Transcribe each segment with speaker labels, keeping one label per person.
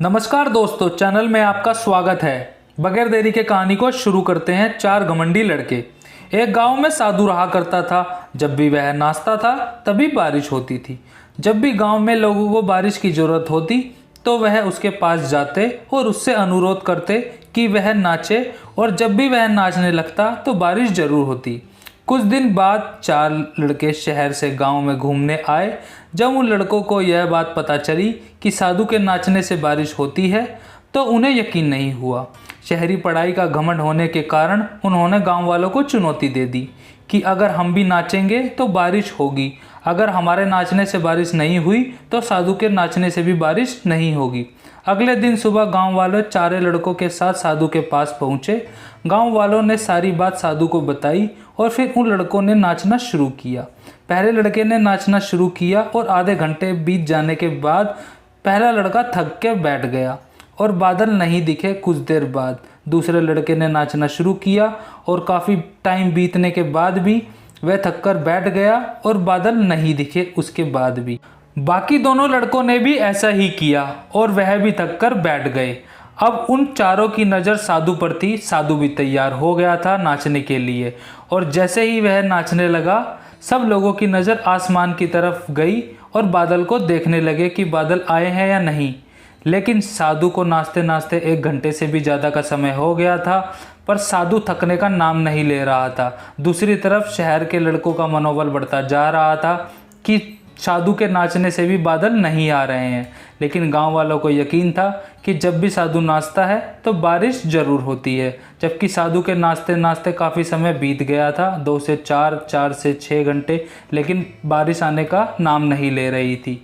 Speaker 1: नमस्कार दोस्तों, चैनल में आपका स्वागत है। बगैर देरी के कहानी को शुरू करते हैं। चार घमंडी लड़के। एक गांव में साधु रहा करता था। जब भी वह नाचता था तभी बारिश होती थी। जब भी गांव में लोगों को बारिश की जरूरत होती तो वह उसके पास जाते और उससे अनुरोध करते कि वह नाचे, और जब भी वह नाचने लगता तो बारिश जरूर होती। कुछ दिन बाद चार लड़के शहर से गांव में घूमने आए। जब उन लड़कों को यह बात पता चली कि साधु के नाचने से बारिश होती है तो उन्हें यकीन नहीं हुआ। शहरी पढ़ाई का घमंड होने के कारण उन्होंने गांव वालों को चुनौती दे दी कि अगर हम भी नाचेंगे तो बारिश होगी, अगर हमारे नाचने से बारिश नहीं हुई तो साधु के नाचने से भी बारिश नहीं होगी। अगले दिन सुबह गांव वाले चारे लड़कों के साथ साधु के पास पहुंचे। गांव वालों ने सारी बात साधु को बताई और फिर उन लड़कों ने नाचना शुरू किया। पहले लड़के ने नाचना शुरू किया और आधे घंटे बीत जाने के बाद पहला लड़का थक के बैठ गया और बादल नहीं दिखे। कुछ देर बाद दूसरे लड़के ने नाचना शुरू किया और काफ़ी टाइम बीतने के बाद भी वह थककर बैठ गया और बादल नहीं दिखे उसके बाद भी। बाकी दोनों लड़कों ने भी ऐसा ही किया और वह भी थककर बैठ गए। अब उन चारों की नज़र साधु पर थी। साधु भी तैयार हो गया था नाचने के लिए, और जैसे ही वह नाचने लगा सब लोगों की नज़र आसमान की तरफ गई और बादल को देखने लगे कि बादल आए हैं या नहीं। लेकिन साधु को नाचते नाचते 1 घंटे से भी ज़्यादा का समय हो गया था, पर साधु थकने का नाम नहीं ले रहा था। दूसरी तरफ शहर के लड़कों का मनोबल बढ़ता जा रहा था कि साधु के नाचने से भी बादल नहीं आ रहे हैं। लेकिन गांव वालों को यकीन था कि जब भी साधु नाचता है तो बारिश ज़रूर होती है। जबकि साधु के नाचते नाचते काफ़ी समय बीत गया था, 2 से 4, 4 से 6 घंटे, लेकिन बारिश आने का नाम नहीं ले रही थी।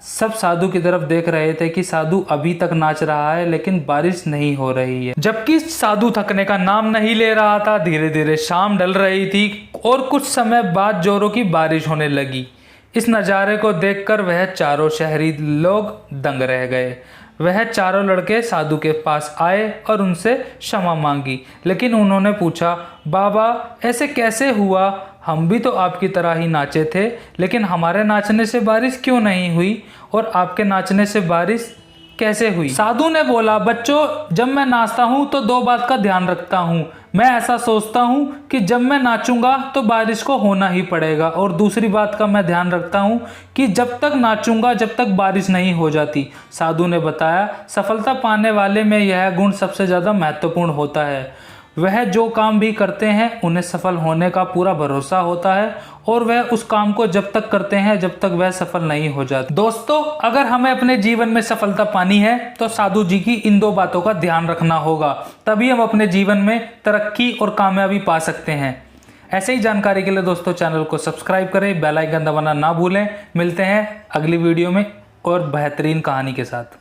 Speaker 1: सब साधु की तरफ देख रहे थे कि साधु अभी तक नाच रहा है लेकिन बारिश नहीं हो रही है। जबकि साधु थकने का नाम नहीं ले रहा था। धीरे धीरे शाम ढल रही थी और कुछ समय बाद जोरों की बारिश होने लगी। इस नज़ारे को देखकर वह चारों शहरी लोग दंग रह गए। वह चारों लड़के साधु के पास आए और उनसे क्षमा मांगी, लेकिन उन्होंने पूछा, बाबा ऐसे कैसे हुआ? हम भी तो आपकी तरह ही नाचे थे, लेकिन हमारे नाचने से बारिश क्यों नहीं हुई और आपके नाचने से बारिश कैसे हुई? साधु ने बोला, बच्चों, जब मैं नाचता हूँ तो 2 बात का ध्यान रखता हूँ। मैं ऐसा सोचता हूँ कि जब मैं नाचूंगा तो बारिश को होना ही पड़ेगा, और दूसरी बात का मैं ध्यान रखता हूँ कि जब तक नाचूंगा जब तक बारिश नहीं हो जाती। साधु ने बताया, सफलता पाने वाले में यह गुण सबसे ज़्यादा महत्वपूर्ण होता है। वह जो काम भी करते हैं उन्हें सफल होने का पूरा भरोसा होता है, और वह उस काम को जब तक करते हैं जब तक वह सफल नहीं हो जाता। दोस्तों, अगर हमें अपने जीवन में सफलता पानी है तो साधु जी की इन 2 बातों का ध्यान रखना होगा, तभी हम अपने जीवन में तरक्की और कामयाबी पा सकते हैं। ऐसे ही जानकारी के लिए दोस्तों चैनल को सब्सक्राइब करें, बेल आइकन दबाना ना भूलें। मिलते हैं अगली वीडियो में और बेहतरीन कहानी के साथ।